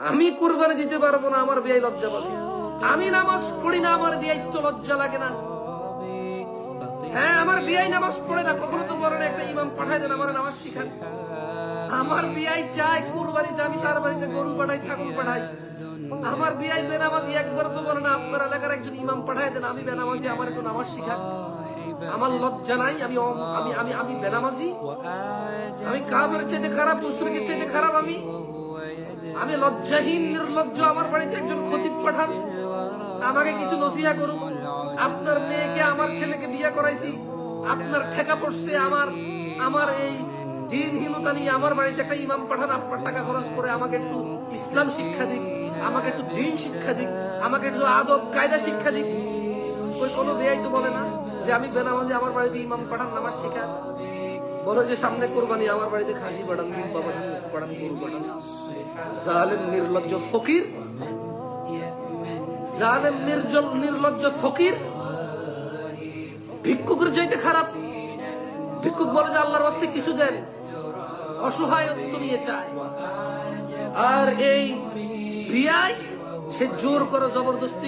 আমি কুরবানি দিতে পারবো না, আমার বিয়াই লজ্জা পাবে। আমি নামাজ পড়ি না, আমার বিয়াই তো লজ্জা লাগে না? হ্যাঁ, আমার বিয়াই নামাজ পড়ে না, কখনো তো বলে না একটা ইমাম পাঠায় দেন আমার নামাজ শিখান। আমার বিয়াই চায় কুরবানিতে আমি তার বাড়িতে গরু পাঠাই, ছাগল পাঠাই। আমার বিয়াই বেনামাজি, একবার তো বলে না আপনার এলাকার একজন ইমাম পাঠায় দেন, আমি বেনামাজি, আমার একটু নামাজ শিখান। আমার লজ্জা নাই? আমি আমি আমি আমি বেনামাজি? আমি কাফের চাইতে খারাপ, মুশরিকের চাইতে খারাপ? আমি লজ্জাহীন, নির্লজ্জ। আমার বাড়িতে একজন খতিব পাঠান, আমাকে কিছু নসিহা করুক। আপনার মেয়েকে আমার ছেলেকে বিয়ে করাইছি, আপনার ঠেকা পড়ছে, আমার এই দিনহীনতা নিয়ে আমার বাড়িতে একটা ইমাম পাঠান, আপনার টাকা খরচ করে আমাকে একটু ইসলাম শিক্ষা দিক, আমাকে একটু দিন শিক্ষা দিক, আমাকে একটু আদব কায়দা শিক্ষা দিক। ওই কোনো বেয়াই তো বলে না যে আমি বেনামাজি, আমার বাড়িতে ইমাম পাঠান, নামাজ শিখা। বলে যে সামনে কোরবানি, আমার বাড়িতে খাসি পাঠান, দুম্বা পাঠান, মুখ পাঠান, গরু পাঠান। জালেম নির্লজ্জ ফকির, জালেম নির্লজ্জ ফকির, ভিক্ষুকের চাইতে খারাপ। ভিক্ষুক বলে যে আল্লাহর ওয়াস্তে কিছু দেন, অসহায়ত্ব নিয়ে চায়। আর এই বিয়াই, সে জোর করে জবরদস্তি